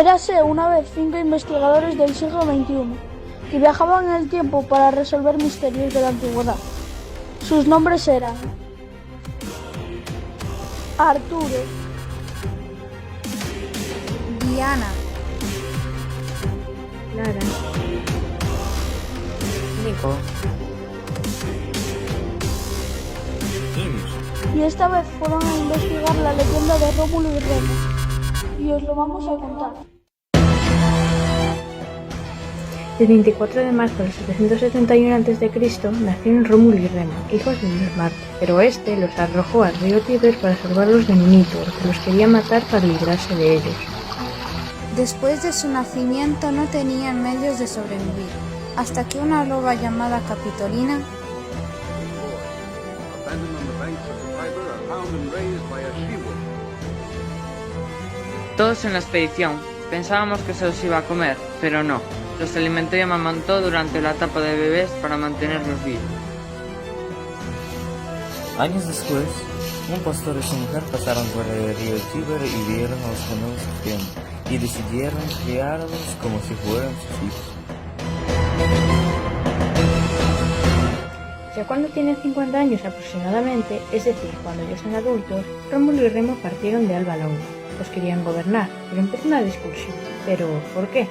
Érase una vez 5 investigadores del siglo XXI que viajaban en el tiempo para resolver misterios de la antigüedad. Sus nombres eran Arturo, Diana, Lara, Nico, y esta vez fueron a investigar la leyenda de Rómulo y Remo, y os lo vamos a contar. El 24 de marzo del 771 a.C. nacieron Rómulo y Remo, hijos de Dios Marte, pero este los arrojó al río Tíber para salvarlos de Minotauro, que los quería matar para librarse de ellos. Después de su nacimiento no tenían medios de sobrevivir, hasta que una loba llamada Capitolina todos en la expedición. Pensábamos que se los iba a comer, pero no. Los alimentó y amamantó durante la etapa de bebés para mantenerlos vivos. Años después, un pastor y su mujer pasaron por el río Tíber y vieron a los gemelos creciendo, y decidieron criarlos como si fueran sus hijos. Ya cuando tienen 50 años aproximadamente, es decir, cuando ya son adultos, Rómulo y Remo partieron de Alba Longa. Los querían gobernar, pero empezó una discusión. ¿Pero por qué?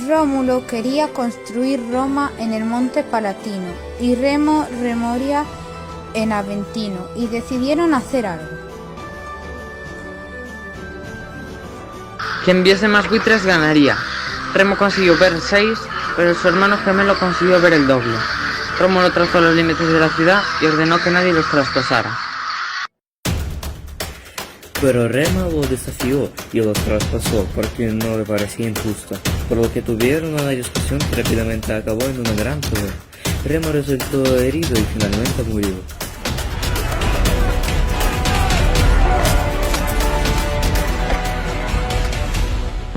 Rómulo quería construir Roma en el monte Palatino y Remo Remoria en Aventino, y decidieron hacer algo. Quien viese más buitres ganaría. Remo consiguió ver 6, pero su hermano gemelo consiguió ver el doble. Rómulo trazó los límites de la ciudad y ordenó que nadie los traspasara. Pero Remo lo desafió y los traspasó porque no le parecía injusto, por lo que tuvieron una discusión que rápidamente acabó en una gran pelea. Remo resultó herido y finalmente murió.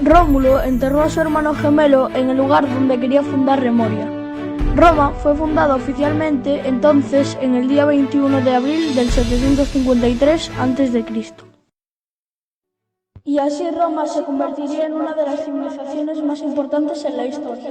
Rómulo enterró a su hermano gemelo en el lugar donde quería fundar Remoria. Roma fue fundada oficialmente entonces en el día 21 de abril del 753 a.C. Y así Roma se convertiría en una de las civilizaciones más importantes en la historia.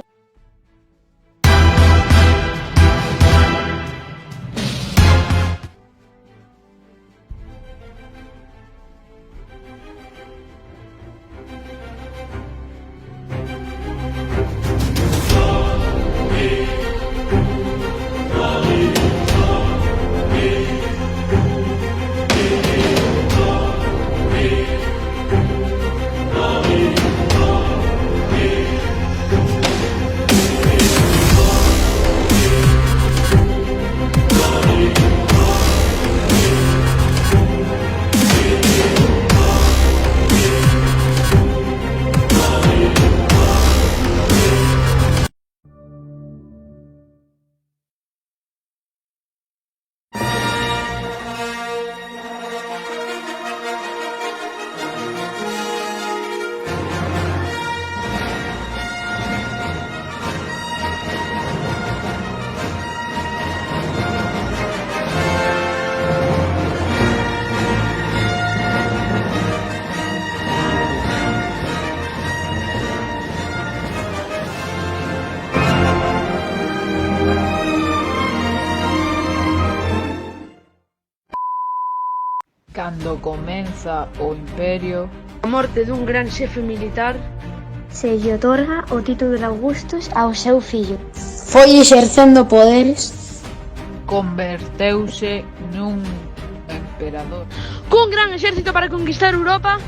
Cando comeza o Imperio, a morte dun gran xefe militar, se lle otorga o título de Augustus ao seu fillo. Foi exercendo poderes, converteuse nun emperador. Cun gran exército para conquistar Europa,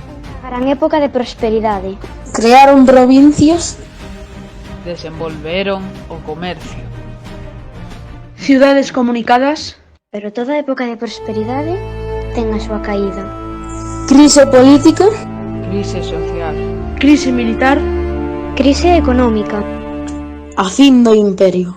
Gran época de prosperidade. crearon provincias, desenvolveron o comercio. ciudades comunicadas, Pero toda época de prosperidade ten a súa caída. crise política, Crise social. crise militar, Crise económica. a fin do imperio.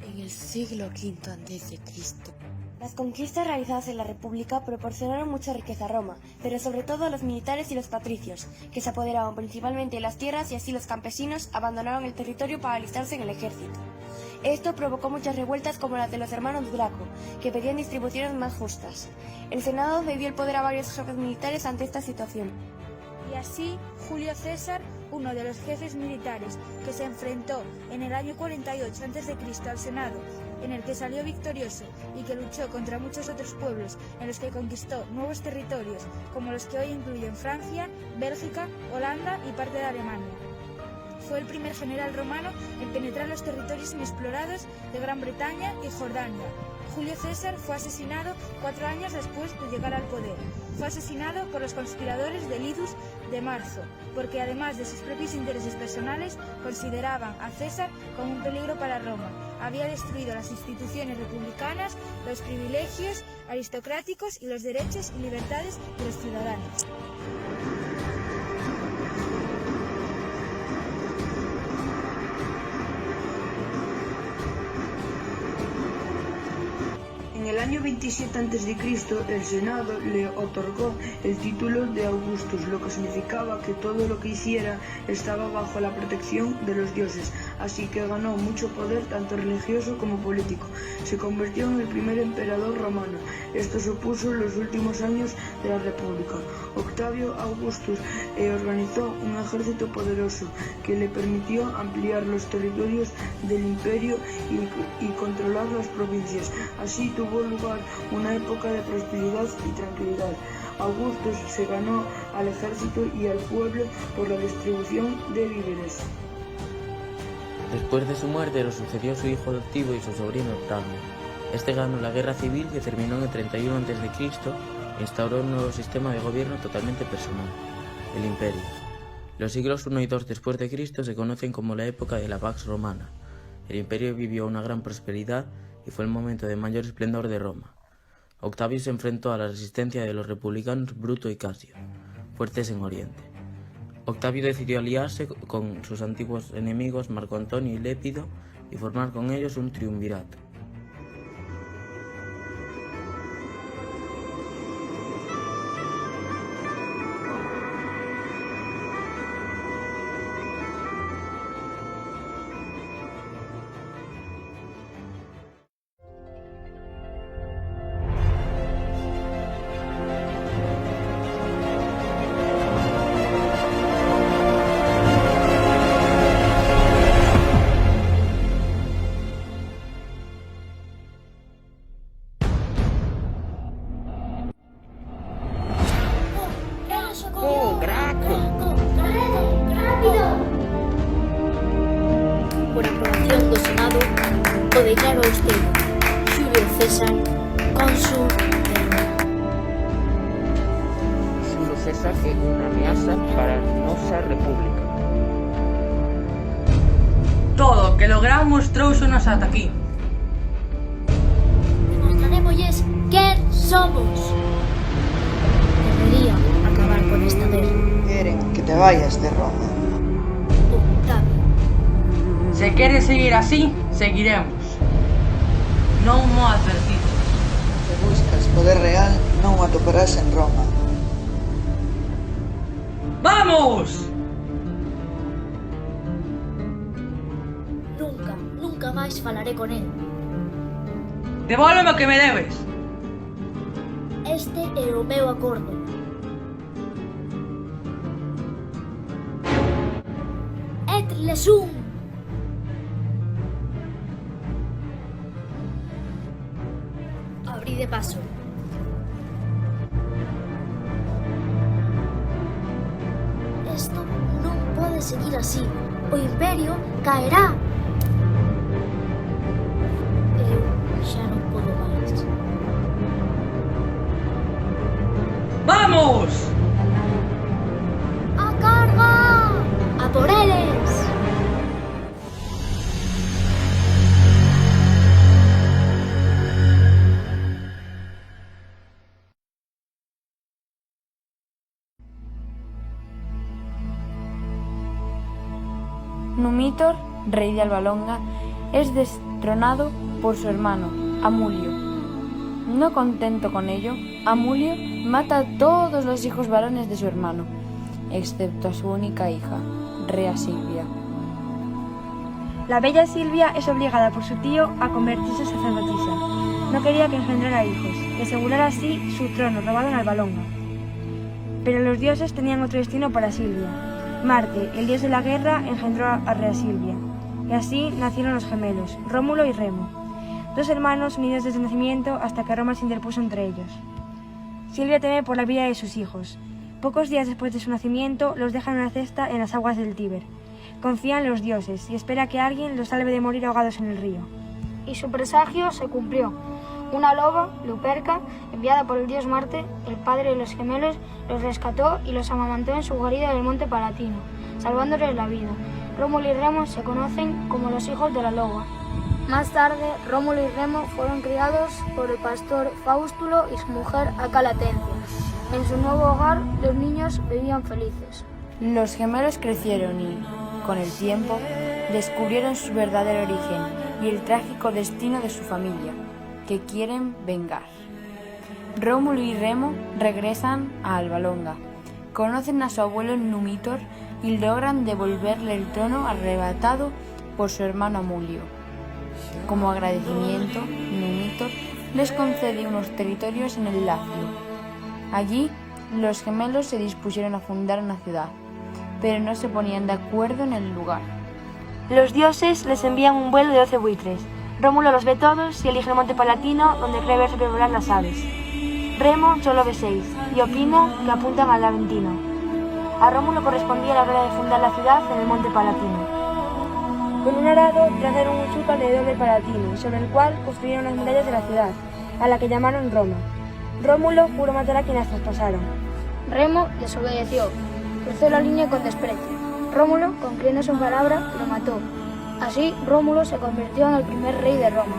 En el siglo V a.C., Las conquistas realizadas en la República proporcionaron mucha riqueza a Roma, pero sobre todo a los militares y los patricios, que se apoderaban principalmente de las tierras y así los campesinos abandonaron el territorio para alistarse en el ejército. Esto provocó muchas revueltas como las de los hermanos Graco, que pedían distribuciones más justas. El Senado cedió el poder a varios jefes militares ante esta situación. Y así, Julio César, uno de los jefes militares que se enfrentó en el año 48 a.C. al Senado, en el que salió victorioso y que luchó contra muchos otros pueblos en los que conquistó nuevos territorios, como los que hoy incluyen Francia, Bélgica, Holanda y parte de Alemania. Fue el primer general romano en penetrar los territorios inexplorados de Gran Bretaña y Jordania. Julio César fue asesinado 4 años después de llegar al poder. Fue asesinado por los conspiradores del Idus de marzo, porque además de sus propios intereses personales, consideraban a César como un peligro para Roma. Había destruido las instituciones republicanas, los privilegios aristocráticos y los derechos y libertades de los ciudadanos. En el año 27 a.C., el Senado le otorgó el título de Augustus, lo que significaba que todo lo que hiciera estaba bajo la protección de los dioses, así que ganó mucho poder tanto religioso como político. Se convirtió en el primer emperador romano. Esto supuso los últimos años de la República. Octavio Augustus organizó un ejército poderoso que le permitió ampliar los territorios del imperio y controlar las provincias. Así tuvo lugar una época de prosperidad y tranquilidad. Augustus se ganó al ejército y al pueblo por la distribución de víveres. Después de su muerte lo sucedió su hijo adoptivo y su sobrino Octavio. Este ganó la guerra civil que terminó en el 31 a.C. e instauró un nuevo sistema de gobierno totalmente personal, el imperio. Los siglos 1 y 2 después de Cristo se conocen como la época de la Pax Romana. El imperio vivió una gran prosperidad y fue el momento de mayor esplendor de Roma. Octavio se enfrentó a la resistencia de los republicanos Bruto y Casio, fuertes en Oriente. Octavio decidió aliarse con sus antiguos enemigos Marco Antonio y Lépido y formar con ellos un triunvirato. Por aprobación do Senado, o declaro a usted, Julio César, cónsul de Roma. Julio César é unha ameaza para a nosa república. Todo o que logramos trouxonos ata aquí. Demostraremosles quen somos. Debería acabar con esta guerra. Quieren que te vayas de Roma. Octavio. Se quere seguir así, seguiremos. Non mo advertido. Se buscas poder real, non o atoparás en Roma. ¡Vamos! Nunca máis falaré con él. Devólveme o que me debes. Este é o meu acordo. Et lesum. Abrí de paso. Esto non pode seguir así. O imperio caerá. Eu xa non podo máis. ¡Vamos! ¡A carga! ¡A por eles! Numitor, rey de Alba Longa, es destronado por su hermano, Amulio. No contento con ello, Amulio mata a todos los hijos varones de su hermano, excepto a su única hija, Rea Silvia. La bella Silvia es obligada por su tío a convertirse en sacerdotisa. No quería que engendrara hijos y asegurara así su trono robado en Albalonga. Pero los dioses tenían otro destino para Silvia. Marte, el dios de la guerra, engendró a Rea Silvia, y así nacieron los gemelos, Rómulo y Remo, dos hermanos unidos desde el nacimiento hasta que Roma se interpuso entre ellos. Silvia teme por la vida de sus hijos. Pocos días después de su nacimiento, los deja en una cesta en las aguas del Tíber. Confía en los dioses y espera que alguien los salve de morir ahogados en el río. Y su presagio se cumplió. Una loba, Luperca, enviada por el dios Marte, el padre de los gemelos, los rescató y los amamantó en su guarida del monte Palatino, salvándoles la vida. Rómulo y Remo se conocen como los hijos de la loba. Más tarde, Rómulo y Remo fueron criados por el pastor Faustulo y su mujer Acalatencia. En su nuevo hogar, los niños vivían felices. Los gemelos crecieron y, con el tiempo, descubrieron su verdadero origen y el trágico destino de su familia, que quieren vengar. Rómulo y Remo regresan a Albalonga, conocen a su abuelo Numitor y logran devolverle el trono arrebatado por su hermano Amulio. Como agradecimiento, Numitor les concede unos territorios en el Lacio. Allí, los gemelos se dispusieron a fundar una ciudad, pero no se ponían de acuerdo en el lugar. Los dioses les envían un vuelo de 12 buitres. Rómulo los ve todos y elige el monte Palatino, donde cree ver sobrevolar las aves. Remo solo ve 6 y opina que apuntan al Aventino. A Rómulo correspondía la gloria de fundar la ciudad en el monte Palatino. Con un arado trazaron un surco alrededor del Palatino, sobre el cual construyeron las murallas de la ciudad, a la que llamaron Roma. Rómulo juró matar a quienes las traspasaron. Remo desobedeció, cruzó la línea con desprecio. Rómulo, con creernos en palabra, lo mató. Así, Rómulo se convirtió en el primer rey de Roma.